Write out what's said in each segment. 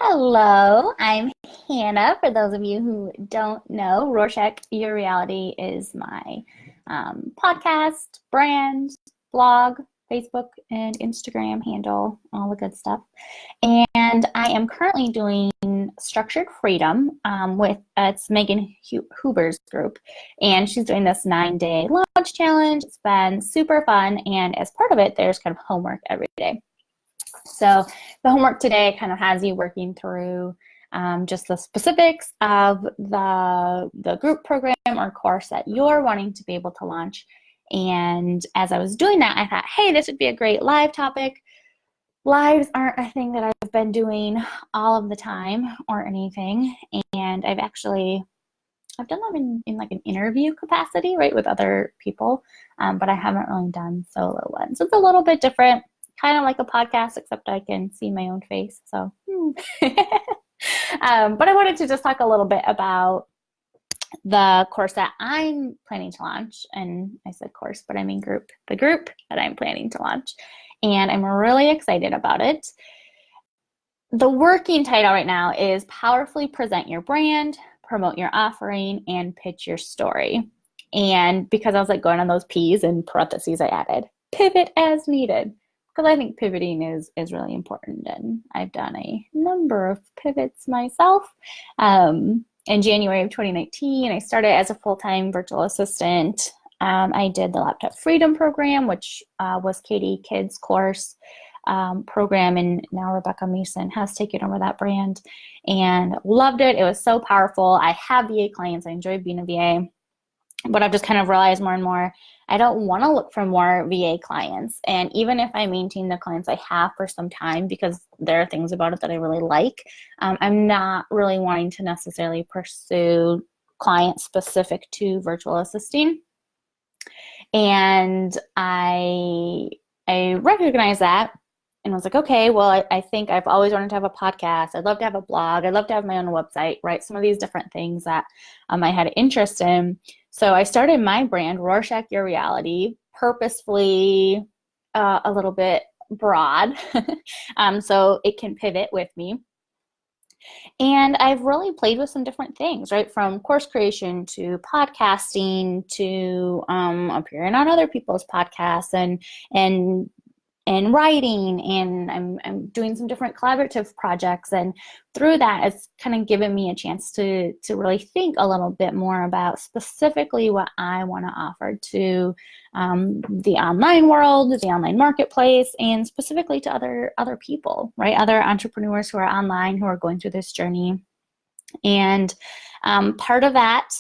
Hello, I'm Hannah. For those of you who don't know, Rorschach Your Reality is my podcast, brand, blog, Facebook, and Instagram handle, all the good stuff. And I am currently doing Structured Freedom with it's Megan Huber's group, and she's doing this 9-day launch challenge. It's been super fun, and as part of it, there's kind of homework every day. So the homework today kind of has you working through just the specifics of the group program or course that you're wanting to be able to launch. And as I was doing that, I thought, hey, this would be a great live topic. Lives aren't a thing that I've been doing all of the time or anything. And I've done them in like an interview capacity, right, with other people, but I haven't really done solo ones. So it's a little bit different. Kind of like a podcast, except I can see my own face. So, but I wanted to just talk a little bit about the course that I'm planning to launch. And I said course, but I mean group, the group that I'm planning to launch. And I'm really excited about it. The working title right now is Powerfully Present Your Brand, Promote Your Offering, and Pitch Your Story. And because I was like going on those P's in parentheses, I added pivot as needed. Because I think pivoting is really important, and I've done a number of pivots myself. In January of 2019, I started as a full-time virtual assistant. I did the Laptop Freedom program, which was Katie Kidd's course program, and now Rebecca Mason has taken over that brand and loved it. It was so powerful. I have VA clients. I enjoy being a VA. But I've just kind of realized more and more, I don't want to look for more VA clients. And even if I maintain the clients I have for some time, because there are things about it that I really like, I'm not really wanting to necessarily pursue clients specific to virtual assisting. And I recognize that. And I was like, okay, well, I think I've always wanted to have a podcast. I'd love to have a blog. I'd love to have my own website, right? Some of these different things that I had interest in. So I started my brand, Rorschach Your Reality, purposefully a little bit broad so it can pivot with me. And I've really played with some different things, right? From course creation to podcasting to appearing on other people's podcasts and writing, and I'm doing some different collaborative projects, and through that it's kind of given me a chance to really think a little bit more about specifically what I want to offer to the online world, the online marketplace, and specifically to other people, right? Other entrepreneurs who are online, who are going through this journey. And part of that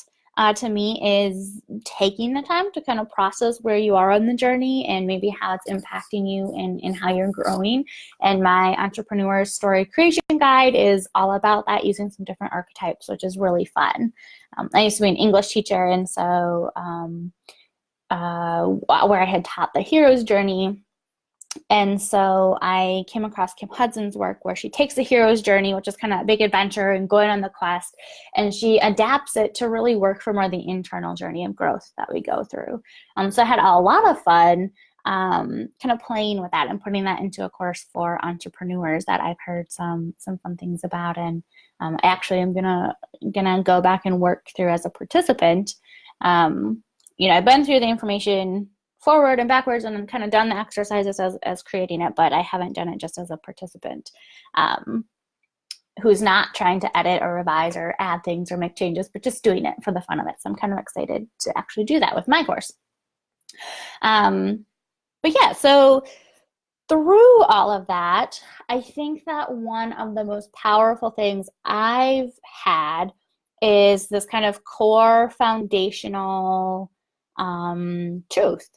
to me is taking the time to kind of process where you are on the journey and maybe how it's impacting you and how you're growing. And my entrepreneur story creation guide is all about that, using some different archetypes, which is really fun. I used to be an English teacher, and so where I had taught the hero's journey. And so I came across Kim Hudson's work, where she takes the hero's journey, which is kind of a big adventure and going on the quest, and she adapts it to really work for more the internal journey of growth that we go through. So I had a lot of fun kind of playing with that and putting that into a course for entrepreneurs that I've heard some fun things about. And actually I'm gonna go back and work through as a participant. I've been through the information forward and backwards and kind of done the exercises as creating it, but I haven't done it just as a participant who's not trying to edit or revise or add things or make changes, but just doing it for the fun of it. So I'm kind of excited to actually do that with my course. But yeah, so through all of that, I think that one of the most powerful things I've had is this kind of core foundational truth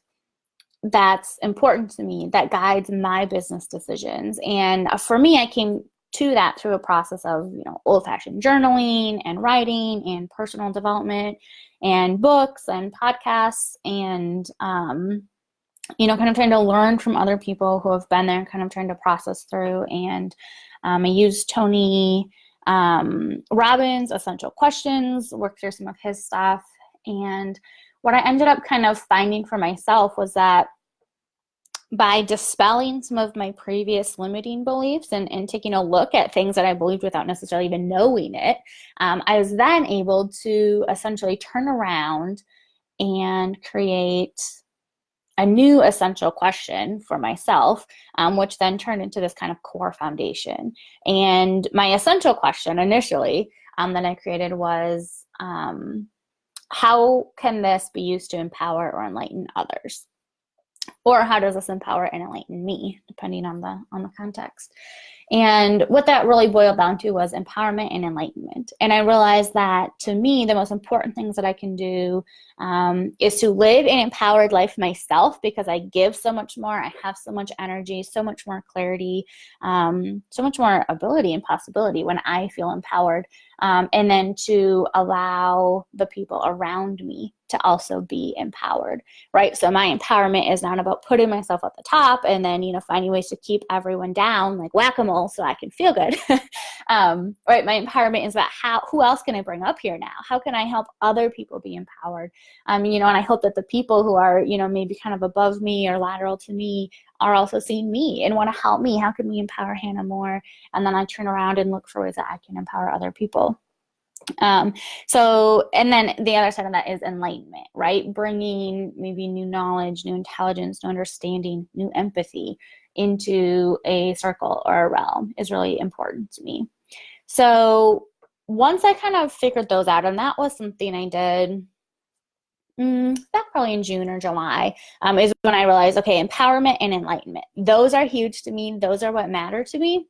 that's important to me, that guides my business decisions. And for me, I came to that through a process of old-fashioned journaling and writing and personal development and books and podcasts and kind of trying to learn from other people who have been there, kind of trying to process through. And I used Tony Robbins' Essential Questions, worked through some of his stuff. And what I ended up kind of finding for myself was that by dispelling some of my previous limiting beliefs and taking a look at things that I believed without necessarily even knowing it, I was then able to essentially turn around and create a new essential question for myself, which then turned into this kind of core foundation. And my essential question initially that I created was, how can this be used to empower or enlighten others? Or how does this empower and enlighten me, depending on the context? And what that really boiled down to was empowerment and enlightenment. And I realized that, to me, the most important things that I can do is to live an empowered life myself, because I give so much more. I have so much energy, so much more clarity, so much more ability and possibility when I feel empowered. And then to allow the people around me to also be empowered, right? So my empowerment is not about putting myself at the top and then, finding ways to keep everyone down like whack-a-mole so I can feel good. Right? My empowerment is about who else can I bring up here now? How can I help other people be empowered? And I hope that the people who are, maybe kind of above me or lateral to me are also seeing me and want to help me. How can we empower Hannah more? And then I turn around and look for ways that I can empower other people. And then the other side of that is enlightenment, right? Bringing maybe new knowledge, new intelligence, new understanding, new empathy into a circle or a realm is really important to me. So once I kind of figured those out, and that was something I did back probably in June or July, is when I realized, okay, empowerment and enlightenment, those are huge to me. Those are what matter to me.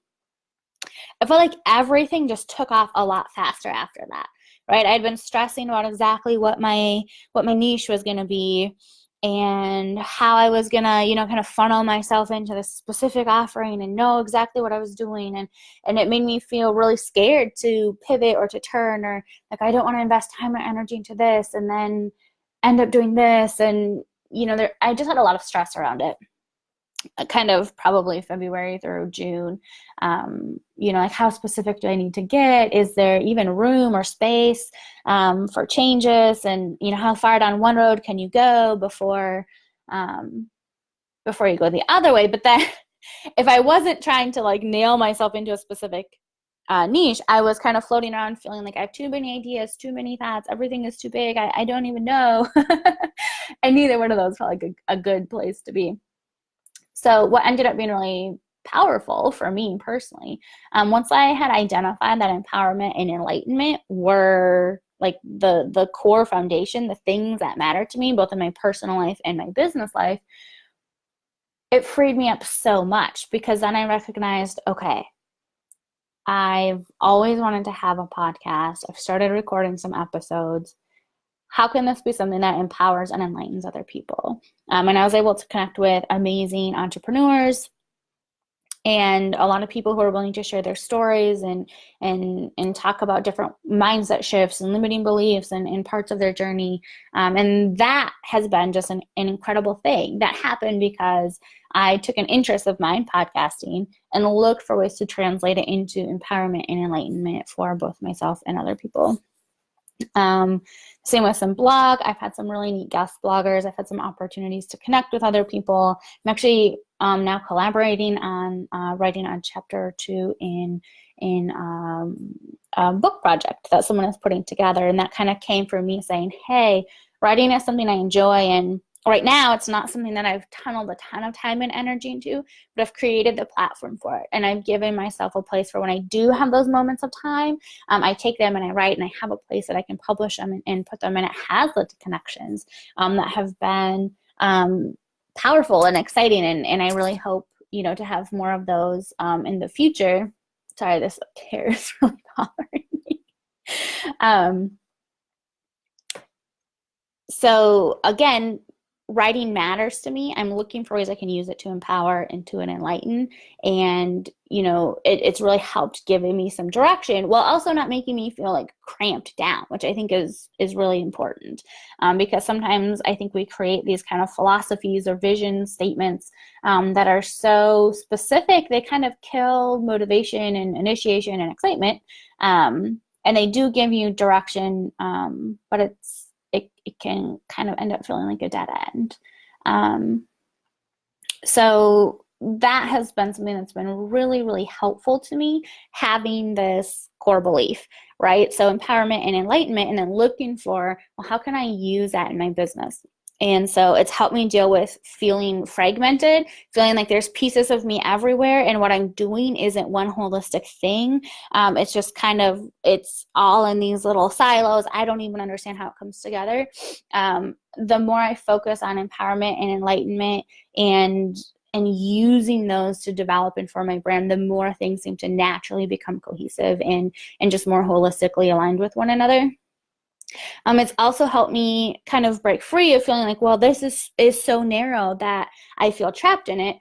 I felt like everything just took off a lot faster after that, right? I'd been stressing about exactly what my niche was going to be and how I was going to, kind of funnel myself into this specific offering and know exactly what I was doing. And it made me feel really scared to pivot or to turn, or like, I don't want to invest time or energy into this and then end up doing this. And, I just had a lot of stress around it. Kind of probably February through June, like how specific do I need to get? Is there even room or space for changes? And, how far down one road can you go before you go the other way? But then if I wasn't trying to like nail myself into a specific niche, I was kind of floating around feeling like I have too many ideas, too many thoughts, everything is too big, I don't even know. And neither one of those felt like a good place to be. So what ended up being really powerful for me personally, once I had identified that empowerment and enlightenment were like the core foundation, the things that matter to me, both in my personal life and my business life, it freed me up so much, because then I recognized, okay, I've always wanted to have a podcast. I've started recording some episodes. How can this be something that empowers and enlightens other people? And I was able to connect with amazing entrepreneurs and a lot of people who are willing to share their stories and talk about different mindset shifts and limiting beliefs and parts of their journey. And that has been just an incredible thing that happened because I took an interest of mine, podcasting, and looked for ways to translate it into empowerment and enlightenment for both myself and other people. Same with some blog. I've had some really neat guest bloggers. I've had some opportunities to connect with other people. I'm actually now collaborating on writing a chapter or two in a book project that someone is putting together. And that kind of came from me saying, hey, writing is something I enjoy, and right now it's not something that I've tunneled a ton of time and energy into, but I've created the platform for it. And I've given myself a place for when I do have those moments of time, I take them and I write, and I have a place that I can publish them and put them, and it has led to connections that have been powerful and exciting. And I really hope, to have more of those in the future. Sorry, this hair is really bothering me. So again, writing matters to me. I'm looking for ways I can use it to empower and to enlighten. And, it's really helped giving me some direction while also not making me feel like cramped down, which I think is really important. Because sometimes I think we create these kind of philosophies or vision statements that are so specific, they kind of kill motivation and initiation and excitement. And they do give you direction, but it can kind of end up feeling like a dead end. So that has been something that's been really, really helpful to me, having this core belief, right? So empowerment and enlightenment, and then looking for, well, how can I use that in my business? And so it's helped me deal with feeling fragmented, feeling like there's pieces of me everywhere, and what I'm doing isn't one holistic thing. It's just kind of, it's all in these little silos. I don't even understand how it comes together. The more I focus on empowerment and enlightenment and using those to develop and form my brand, the more things seem to naturally become cohesive and just more holistically aligned with one another. It's also helped me kind of break free of feeling like, well, this is so narrow that I feel trapped in it,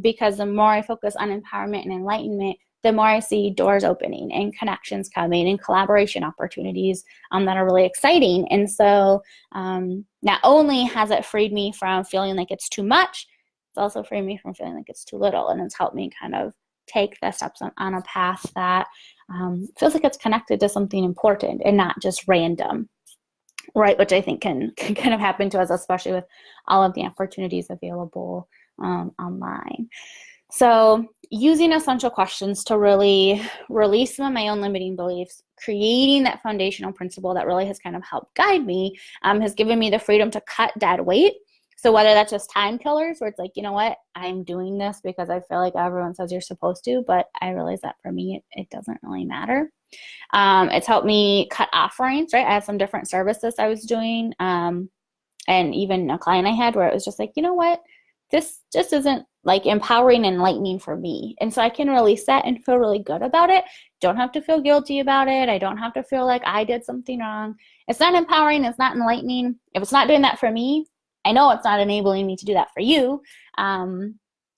because the more I focus on empowerment and enlightenment, the more I see doors opening and connections coming and collaboration opportunities that are really exciting. And so not only has it freed me from feeling like it's too much, it's also freed me from feeling like it's too little. And it's helped me kind of take the steps on a path that feels like it's connected to something important and not just random, right? Which I think can kind of happen to us, especially with all of the opportunities available online. So using essential questions to really release some of my own limiting beliefs, creating that foundational principle that really has kind of helped guide me, has given me the freedom to cut dead weight. So whether that's just time killers, where it's like, you know what, I'm doing this because I feel like everyone says you're supposed to, but I realize that for me, it doesn't really matter. It's helped me cut offerings, right? I had some different services I was doing, and even a client I had where it was just like, you know what, this just isn't like empowering and enlightening for me. And so I can release that and feel really good about it. Don't have to feel guilty about it. I don't have to feel like I did something wrong. It's not empowering. It's not enlightening. If it's not doing that for me, I know it's not enabling me to do that for you.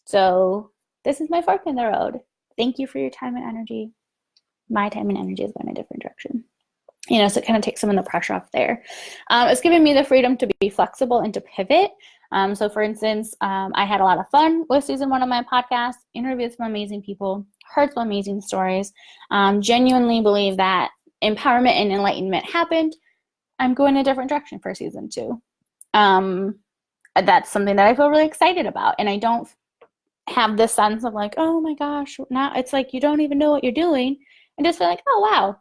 So this is my fork in the road. Thank you for your time and energy. My time and energy is going a different direction. So it kind of takes some of the pressure off there. It's given me the freedom to be flexible and to pivot. So for instance, I had a lot of fun with season 1 of my podcast, interviewed some amazing people, heard some amazing stories, genuinely believe that empowerment and enlightenment happened. I'm going a different direction for season 2. That's something that I feel really excited about. And I don't have this sense of like, oh my gosh, now it's like you don't even know what you're doing. And just feel like, oh wow,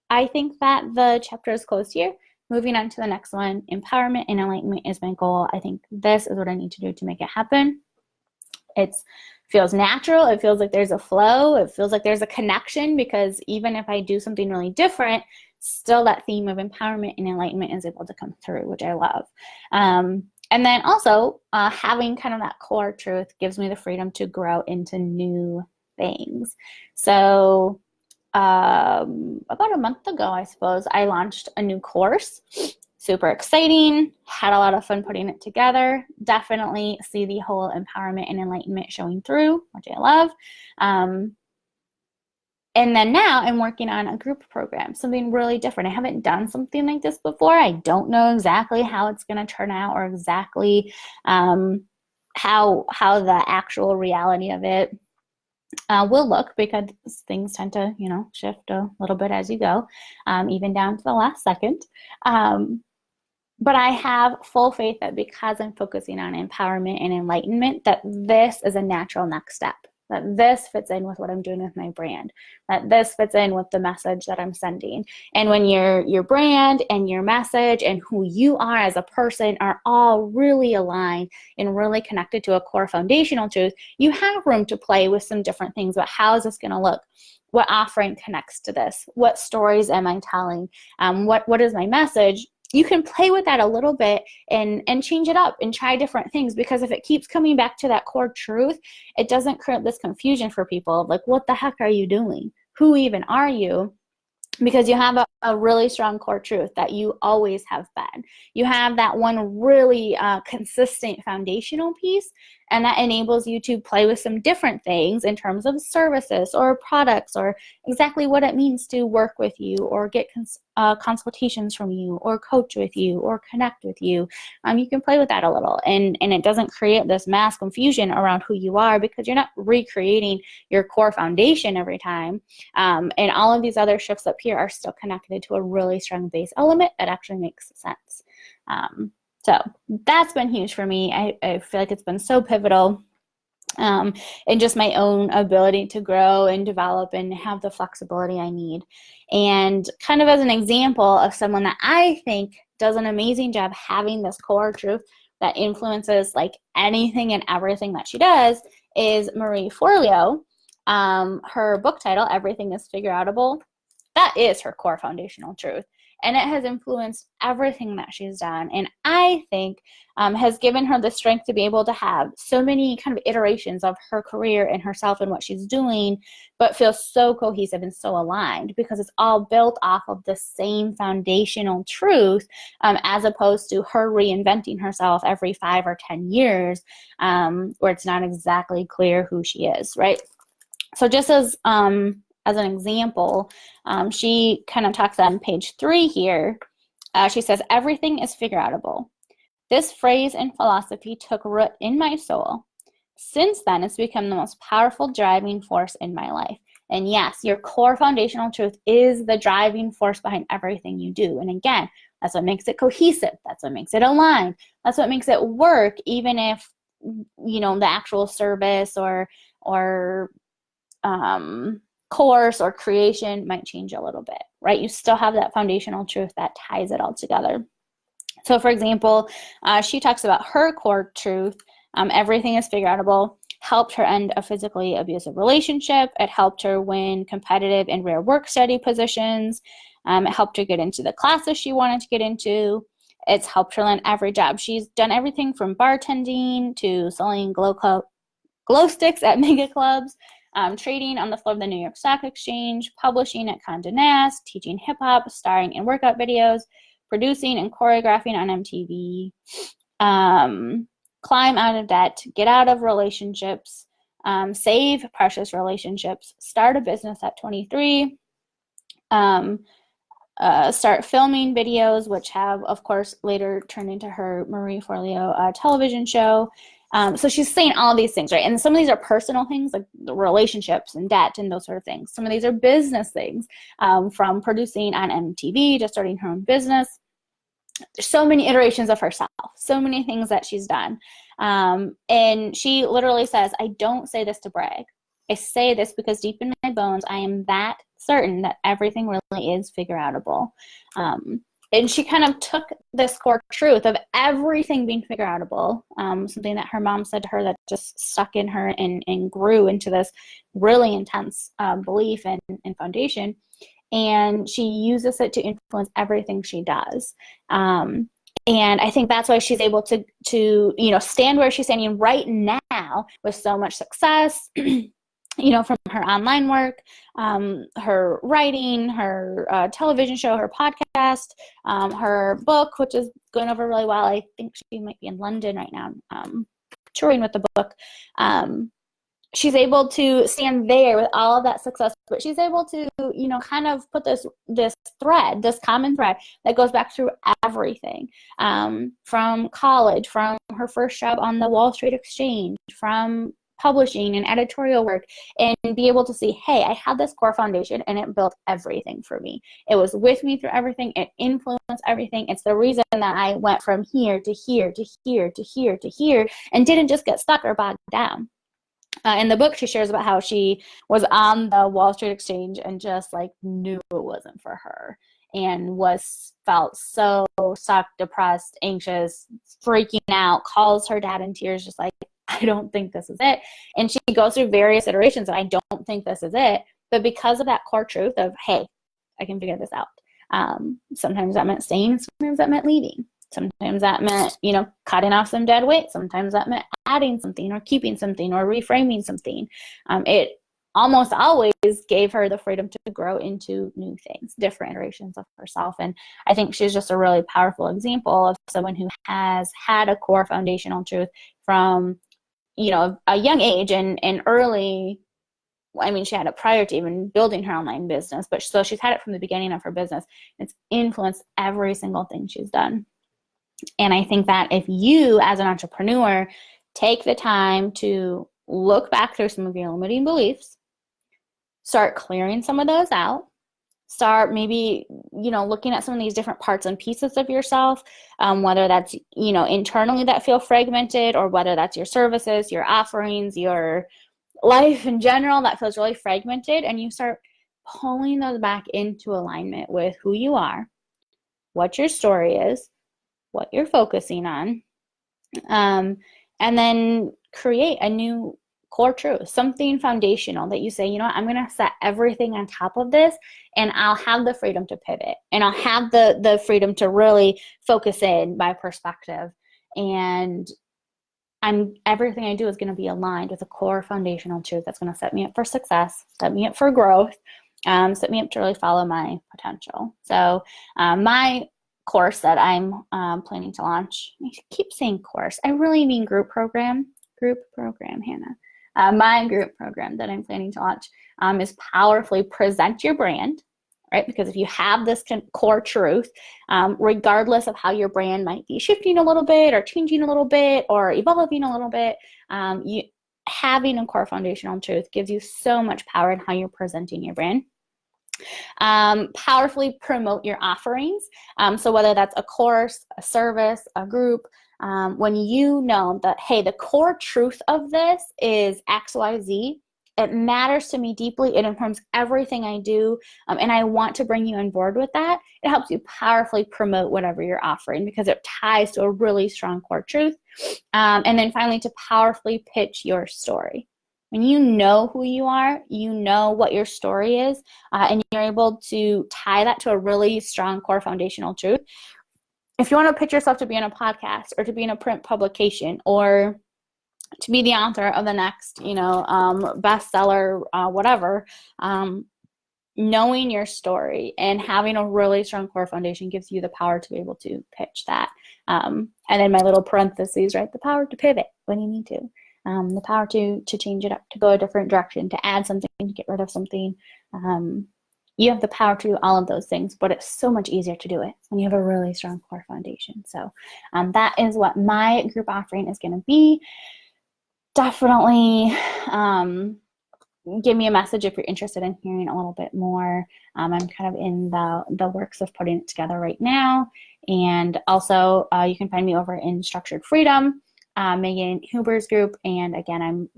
I think that the chapter is closed here. Moving on to the next one, empowerment and enlightenment is my goal. I think this is what I need to do to make it happen. It feels natural. It feels like there's a flow. It feels like there's a connection, because even if I do something really different, still that theme of empowerment and enlightenment is able to come through, which I love. And then also having kind of that core truth gives me the freedom to grow into new things. So about a month ago, I suppose, I launched a new course. Super exciting. Had a lot of fun putting it together. Definitely see the whole empowerment and enlightenment showing through, which I love. And then now I'm working on a group program, something really different. I haven't done something like this before. I don't know exactly how it's going to turn out, or exactly how the actual reality of it will look, because things tend to, shift a little bit as you go, even down to the last second. But I have full faith that because I'm focusing on empowerment and enlightenment, that this is a natural next step, that this fits in with what I'm doing with my brand, that this fits in with the message that I'm sending. And when your brand and your message and who you are as a person are all really aligned and really connected to a core foundational truth, you have room to play with some different things about how is this going to look? What offering connects to this? What stories am I telling? What is my message? You can play with that a little bit and change it up and try different things, because if it keeps coming back to that core truth, it doesn't create this confusion for people of like, what the heck are you doing? Who even are you? Because you have a really strong core truth that you always have been. You have that one really consistent foundational piece, and that enables you to play with some different things in terms of services or products, or exactly what it means to work with you, or get consultations from you, or coach with you, or connect with you. You can play with that a little, and it doesn't create this mass confusion around who you are, because you're not recreating your core foundation every time. And all of these other shifts up here are still connected to a really strong base element that actually makes sense. So that's been huge for me. I feel like it's been so pivotal. and just my own ability to grow and develop and have the flexibility I need. And kind of as an example of someone that I think does an amazing job having this core truth that influences like anything and everything that she does is Marie Forleo. Her book title, Everything is Figureoutable, that is her core foundational truth. And it has influenced everything that she's done. And I think has given her the strength to be able to have so many kind of iterations of her career and herself and what she's doing, but feel so cohesive and so aligned because it's all built off of the same foundational truth, as opposed to her reinventing herself every 5 or 10 years, where it's not exactly clear who she is, right? So just as an example, she kind of talks on page 3 here. She says, everything is figureoutable. This phrase and philosophy took root in my soul. Since then, it's become the most powerful driving force in my life. And yes, your core foundational truth is the driving force behind everything you do. And again, that's what makes it cohesive. That's what makes it aligned. That's what makes it work, even if, you know, the actual service or course or creation might change a little bit, right? You still have that foundational truth that ties it all together. So for example, she talks about her core truth, everything is figureoutable, helped her end a physically abusive relationship. It helped her win competitive and rare work study positions. It helped her get into the classes she wanted to get into. It's helped her land every job. She's done everything from bartending to selling glow sticks at mega clubs, trading on the floor of the New York Stock Exchange, publishing at Condé Nast, teaching hip-hop, starring in workout videos, producing and choreographing on MTV, climb out of debt, get out of relationships, save precious relationships, start a business at 23, start filming videos, which have, of course, later turned into her Marie Forleo television show. So she's saying all these things, right? And some of these are personal things like the relationships and debt and those sort of things. Some of these are business things, from producing on MTV to starting her own business. There's so many iterations of herself, so many things that she's done. And she literally says, I don't say this to brag. I say this because deep in my bones, I am that certain that everything really is figureoutable. And she kind of took this core truth of everything being figureoutable, something that her mom said to her that just stuck in her and grew into this really intense belief and foundation. And she uses it to influence everything she does. And I think that's why she's able to you know, stand where she's standing right now with so much success, you know, from her online work, her writing, her television show, her podcast, her book, which is going over really well. I think she might be in London right now, touring with the book. She's able to stand there with all of that success, but she's able to, you know, kind of put this thread, this common thread that goes back through everything, from college, from her first job on the Wall Street Exchange, from publishing and editorial work, and be able to see, hey, I had this core foundation and it built everything for me. It was with me through everything. It influenced everything. It's the reason that I went from here to here to here to here to here and didn't just get stuck or bogged down. In the book, she shares about how she was on the Wall Street Exchange and just like knew it wasn't for her and felt so stuck, depressed, anxious, freaking out, calls her dad in tears, just like, I don't think this is it. And she goes through various iterations of, I don't think this is it. But because of that core truth of, hey, I can figure this out. Sometimes that meant staying, sometimes that meant leaving. Sometimes that meant, you know, cutting off some dead weight. Sometimes that meant adding something or keeping something or reframing something. It almost always gave her the freedom to grow into new things, different iterations of herself. And I think she's just a really powerful example of someone who has had a core foundational truth from, you know, a young age and early. I mean, she had it prior to even building her online business, but so she's had it from the beginning of her business. It's influenced every single thing she's done. And I think that if you, as an entrepreneur, take the time to look back through some of your limiting beliefs, start clearing some of those out, start maybe looking at some of these different parts and pieces of yourself, whether that's, internally that feel fragmented, or whether that's your services, your offerings, your life in general that feels really fragmented, and you start pulling those back into alignment with who you are, what your story is, what you're focusing on, and then create a new core truth, something foundational that you say, I'm going to set everything on top of this, and I'll have the freedom to pivot, and I'll have the freedom to really focus in my perspective, and everything I do is going to be aligned with a core foundational truth that's going to set me up for success, set me up for growth, set me up to really follow my potential. So my course that I'm planning to launch, I keep saying course, I really mean group program, Hannah. My group program that I'm planning to launch is Powerfully Present Your Brand, right? Because if you have this core truth, regardless of how your brand might be shifting a little bit or changing a little bit or evolving a little bit, having a core foundational truth gives you so much power in how you're presenting your brand. Powerfully promote your offerings. So whether that's a course, a service, a group, when you know that, hey, the core truth of this is X, Y, Z, it matters to me deeply, it informs everything I do, and I want to bring you on board with that, it helps you powerfully promote whatever you're offering because it ties to a really strong core truth. And then finally, to powerfully pitch your story. When you know who you are, you know what your story is, and you're able to tie that to a really strong core foundational truth. If you want to pitch yourself to be in a podcast or to be in a print publication or to be the author of the next, bestseller, whatever, knowing your story and having a really strong core foundation gives you the power to be able to pitch that. And then my little parentheses, right? The power to pivot when you need to. The power to change it up, to go a different direction, to add something, to get rid of something. You have the power to do all of those things, but it's so much easier to do it when you have a really strong core foundation. So that is what my group offering is going to be. Definitely give me a message if you're interested in hearing a little bit more. I'm kind of in the works of putting it together right now. And also you can find me over in Structured Freedom, Megan Huber's group. And again, I'm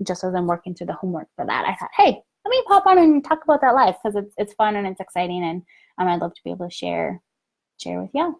working through the homework for that, I thought, hey, let me pop on and talk about that live because it's fun and it's exciting, and I'd love to be able to share with y'all.